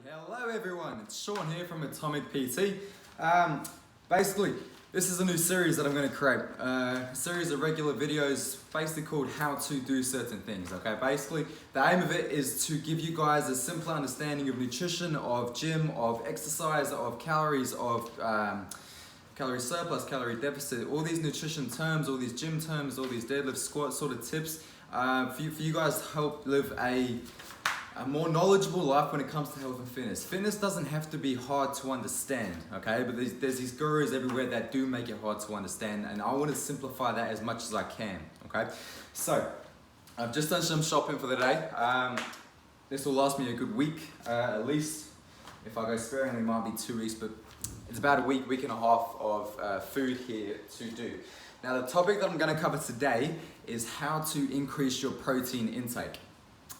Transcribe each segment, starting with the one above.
Hello everyone, it's Sean here from Atomic PT. Basically, this is a new series that I'm going to create. A series of regular videos basically called how to do certain things, okay? Basically, the aim of it is to give you guys a simpler understanding of nutrition, of gym, of exercise, of calories, of calorie surplus, calorie deficit, all these nutrition terms, all these gym terms, all these deadlift, squat sort of tips for you guys to help live a more knowledgeable life when it comes to health and fitness. Fitness doesn't have to be hard to understand, okay? But there's these gurus everywhere that do make it hard to understand, and I want to simplify that as much as I can, okay? So, I've just done some shopping for the day. This will last me a good week, at least. If I go sparingly, it might be 2 weeks, but it's about a week and a half of food here to do. Now, the topic that I'm going to cover today is how to increase your protein intake.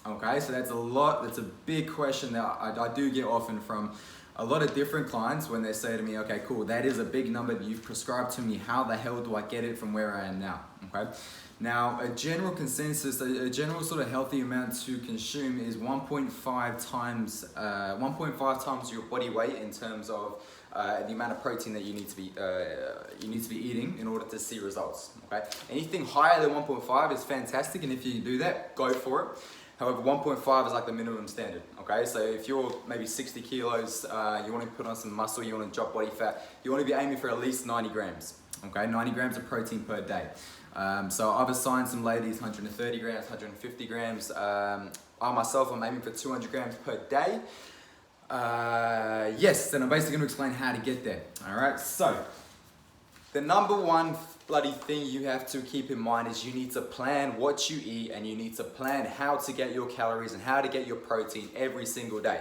Okay, so that's a big question that I do get often from a lot of different clients when they say to me, okay, cool, that is a big number that you've prescribed to me. How the hell do I get it from where I am now? Okay, now a general consensus, a general sort of healthy amount to consume is 1.5 times your body weight in terms of the amount of protein that you need to be eating in order to see results. Okay, anything higher than 1.5 is fantastic, and if you can do that, go for it. However, 1.5 is like the minimum standard, okay? So if you're maybe 60 kilos, you want to put on some muscle, you want to drop body fat, you want to be aiming for at least 90 grams, okay? 90 grams of protein per day. So I've assigned some ladies 130 grams, 150 grams. I myself, I'm aiming for 200 grams per day. Yes, and I'm basically going to explain how to get there, all right? So the number one bloody thing you have to keep in mind is you need to plan what you eat, and you need to plan how to get your calories and how to get your protein every single day.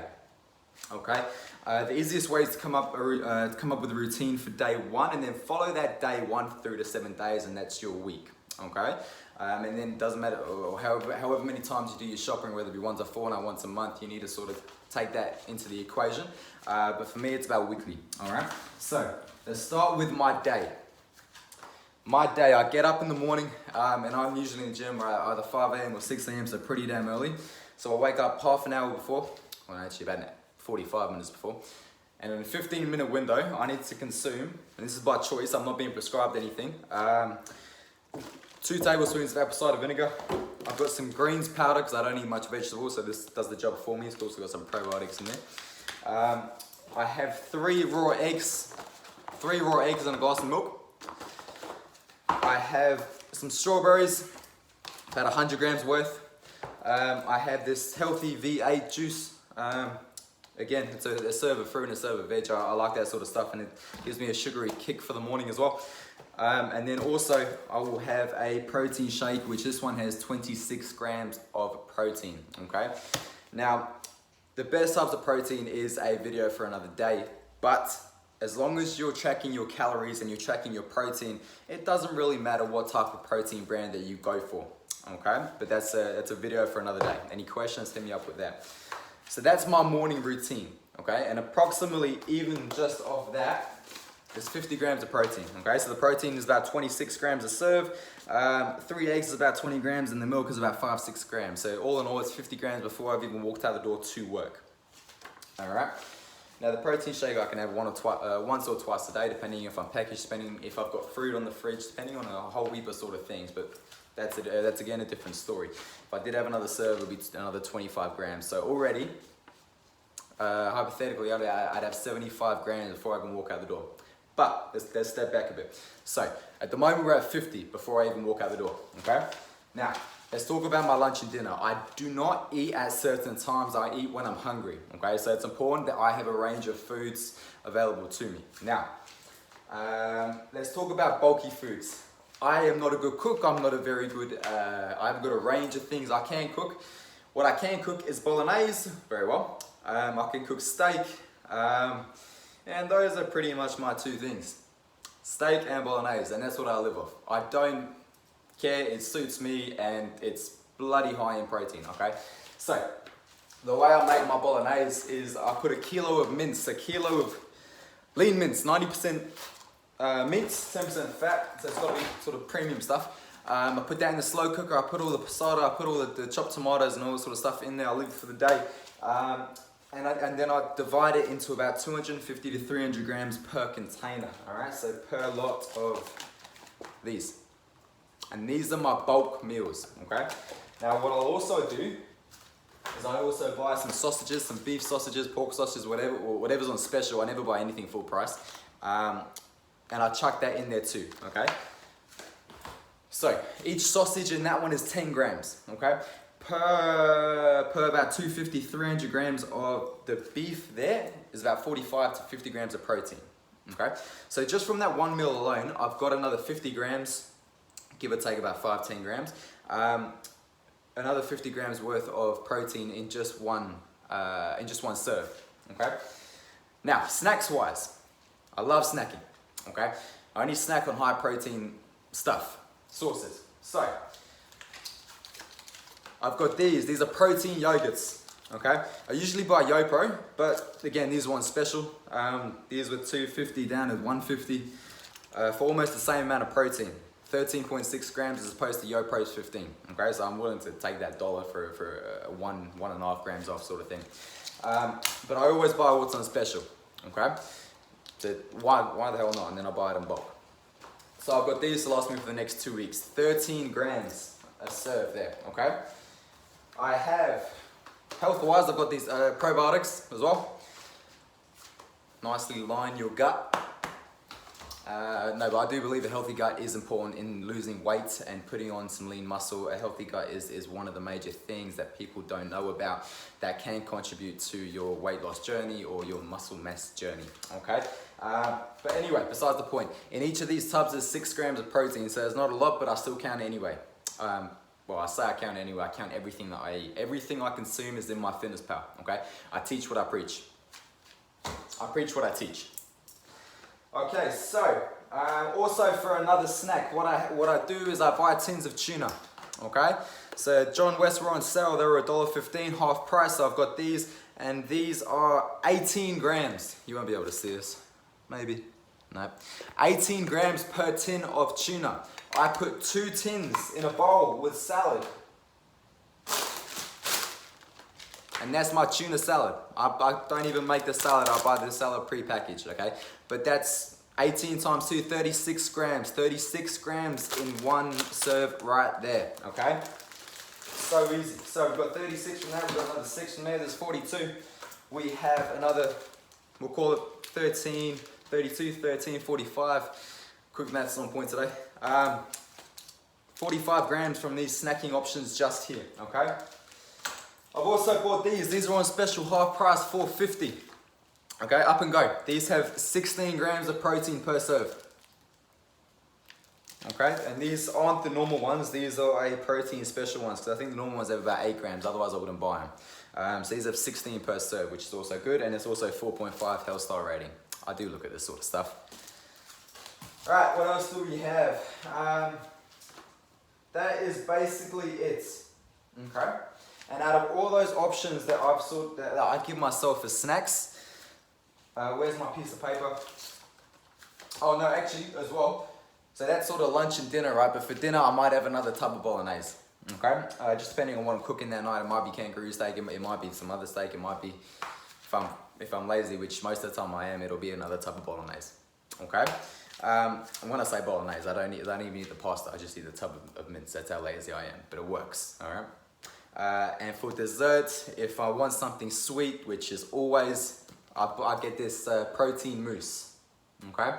Okay, the easiest way is to come up with a routine for day one, and then follow that day 1 through to 7 days, and that's your week. Okay, and then it doesn't matter, or however many times you do your shopping, whether it be once a fortnight, once a month, you need to sort of take that into the equation. But for me, it's about weekly. All right, so let's start with my day. My day, I get up in the morning, and I'm usually in the gym either 5 a.m. or 6 a.m, so pretty damn early. So I wake up half an hour before, well actually about 45 minutes before, and in a 15-minute window, I need to consume, and this is by choice, I'm not being prescribed anything, 2 tablespoons of apple cider vinegar. I've got some greens powder because I don't eat much vegetables, so this does the job for me. It's also got some probiotics in there. I have 3 raw eggs and a glass of milk. I have some strawberries, about 100 grams worth. I have this healthy V8 juice. Again, it's a serve of fruit and a serve of veg. I like that sort of stuff, and it gives me a sugary kick for the morning as well. And then also, I will have a protein shake, which this one has 26 grams of protein, okay? Now, the best types of protein is a video for another day, but as long as you're tracking your calories and you're tracking your protein, it doesn't really matter what type of protein brand that you go for, okay? But that's a video for another day. Any questions, hit me up with that. So that's my morning routine, okay? And approximately, even just off that, there's 50 grams of protein, okay? So the protein is about 26 grams a serve, 3 eggs is about 20 grams, and the milk is about 5-6 grams. So all in all, it's 50 grams before I've even walked out the door to work, all right? Now the protein shake I can have once or twice a day, depending if I'm packaged, depending if I've got fruit on the fridge, depending on a whole heap of sort of things. But that's again a different story. If I did have another serve, it would be another 25 grams. So already, hypothetically, I'd have 75 grams before I can walk out the door. But let's step back a bit. So at the moment we're at 50 before I even walk out the door. Okay. Now, let's talk about my lunch and dinner. I do not eat at certain times. I eat when I'm hungry, okay? So it's important that I have a range of foods available to me. Now, let's talk about bulky foods. I am not a good cook. I'm not a very good, I've got a range of things I can cook. What I can cook is bolognese, very well. I can cook steak, and those are pretty much my 2 things. Steak and bolognese, and that's what I live off. I don't care, it suits me, and it's bloody high in protein, okay? So, the way I make my bolognese is I put a kilo of mince, a kilo of lean mince, 90% meat, 10% fat, so it's got to be sort of premium stuff. I put that in the slow cooker, I put all the passata, I put all the chopped tomatoes and all that sort of stuff in there, I leave it for the day. and then I divide it into about 250 to 300 grams per container, all right? So per lot of these. And these are my bulk meals, okay? Now what I'll also do is I also buy some sausages, some beef sausages, pork sausages, whatever, or whatever's on special. I never buy anything full price. And I chuck that in there too, okay? So each sausage in that one is 10 grams, okay? Per about 250, 300 grams of the beef there is about 45 to 50 grams of protein, okay? So just from that one meal alone, I've got another 50 grams, give or take about 5-10 grams, another 50 grams worth of protein in just one serve, okay? Now, snacks wise, I love snacking, okay? I only snack on high protein stuff, sources. So, I've got these are protein yogurts, okay? I usually buy YoPro, but again, these ones special. These were 250 down to 150 for almost the same amount of protein. 13.6 grams as opposed to YoPro's 15, okay? So I'm willing to take that dollar for 1.5 grams off sort of thing. But I always buy what's on special, okay? So why the hell not? And then I buy it in bulk. So I've got these to last me for the next 2 weeks. 13 grams a serve there, okay? I have, health-wise, I've got these probiotics as well. Nicely line your gut. No, but I do believe a healthy gut is important in losing weight and putting on some lean muscle. A healthy gut is one of the major things that people don't know about that can contribute to your weight loss journey or your muscle mass journey, okay? But anyway, besides the point, in each of these tubs is 6 grams of protein, so it's not a lot, but I still count it anyway. Well, I say I count it anyway. I count everything that I eat. Everything I consume is in my fitness pal, okay? I teach what I preach. I preach what I teach. Okay, so also for another snack, what I do is I buy tins of tuna, okay? So John West were on sale, they were $1.15, half price, so I've got these, and these are 18 grams. You won't be able to see this, maybe, no. 18 grams per tin of tuna. I put 2 tins in a bowl with salad. And that's my tuna salad. I don't even make the salad, I buy the salad pre-packaged, okay? But that's 18 times 2, 36 grams. 36 grams in one serve right there, okay? So easy. So we've got 36 from there, we've got another 6 from there, there's 42. We have another, we'll call it 13, 32, 13, 45. Quick maths on point today. 45 grams from these snacking options just here, okay? I've also bought these are on special, half price, $4.50. Okay, up and go. These have 16 grams of protein per serve. Okay, and these aren't the normal ones, these are a protein special ones, because I think the normal ones have about 8 grams, otherwise I wouldn't buy them. So these have 16 per serve, which is also good, and it's also 4.5 health star rating. I do look at this sort of stuff. Alright, what else do we have? That is basically it. Okay. And out of all those options that that I give myself as snacks, where's my piece of paper? Oh no, actually as well. So that's sort of lunch and dinner, right? But for dinner, I might have another tub of bolognese. Okay, just depending on what I'm cooking that night. It might be kangaroo steak, it might be some other steak, it might be, if I'm lazy, which most of the time I am, it'll be another tub of bolognese. Okay. And when I say bolognese, I don't even eat the pasta. I just eat the tub of mince. That's how lazy I am, but it works. All right. And for dessert, if I want something sweet, which is always, I get this protein mousse. Okay.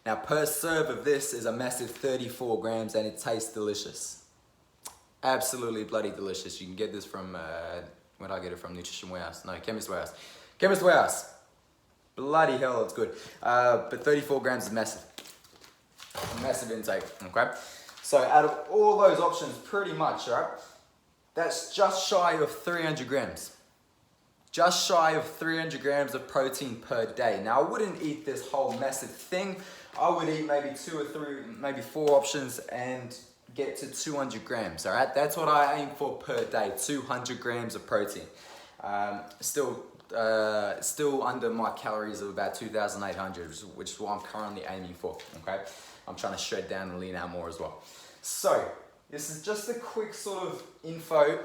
Now per serve of this is a massive 34 grams, and it tastes delicious. Absolutely bloody delicious. You can get this from where did I get it from? Nutrition Warehouse? No, Chemist Warehouse. Chemist Warehouse. Bloody hell, it's good. But 34 grams is massive. Massive intake, okay? So out of all those options, pretty much, right? That's just shy of 300 grams. Just shy of 300 grams of protein per day. Now, I wouldn't eat this whole massive thing. I would eat maybe 2 or 3, maybe 4 options and get to 200 grams, all right? That's what I aim for per day, 200 grams of protein. Still under my calories of about 2,800, which is what I'm currently aiming for, okay? I'm trying to shred down and lean out more as well. So, this is just a quick sort of info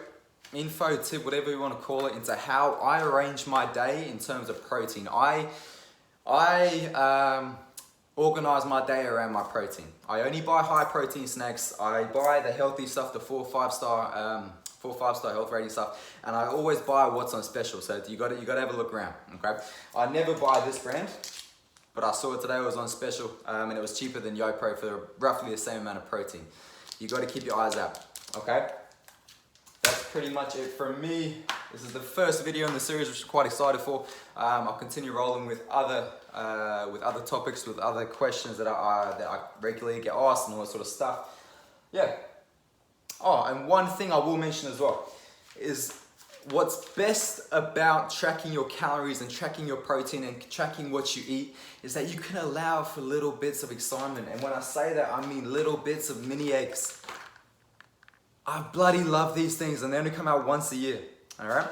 info, tip, whatever you want to call it, into how I arrange my day in terms of protein. I organize my day around my protein. I only buy high protein snacks. I buy the healthy stuff, the 4 5-star health rating stuff, and I always buy what's on special. So you got to have a look around. Okay, I never buy this brand, but I saw it today. It was on special, and it was cheaper than YoPro for roughly the same amount of protein. You got to keep your eyes out. Okay, that's pretty much it from me. This is the first video in the series, which I'm quite excited for. I'll continue rolling with other topics, with other questions that I regularly get asked and all that sort of stuff. Yeah. Oh, and one thing I will mention as well is what's best about tracking your calories and tracking your protein and tracking what you eat is that you can allow for little bits of excitement. And when I say that, I mean little bits of mini eggs. I bloody love these things, and they only come out once a year. All right.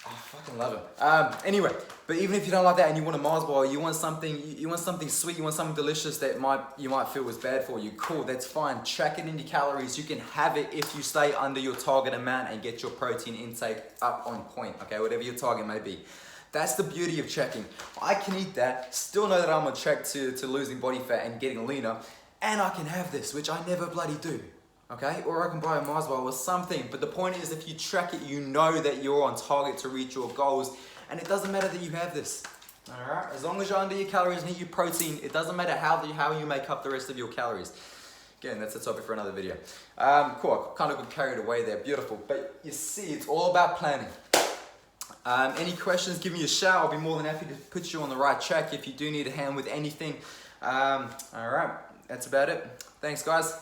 I fucking love it. Anyway, but even if you don't like that and you want a Mars bar, you want something sweet, you want something delicious that you might feel was bad for you, cool, that's fine. Track it in your calories. You can have it if you stay under your target amount and get your protein intake up on point, okay, whatever your target may be. That's the beauty of tracking. I can eat that, still know that I'm on track to losing body fat and getting leaner, and I can have this, which I never bloody do. Okay, or I can buy a Mars bar or something. But the point is, if you track it, you know that you're on target to reach your goals, and it doesn't matter that you have this. All right, as long as you're under your calories and eat your protein, it doesn't matter how you make up the rest of your calories. Again, that's a topic for another video. Cool, I kind of got carried away there. Beautiful, but you see, it's all about planning. Any questions? Give me a shout. I'll be more than happy to put you on the right track if you do need a hand with anything. All right, that's about it. Thanks, guys.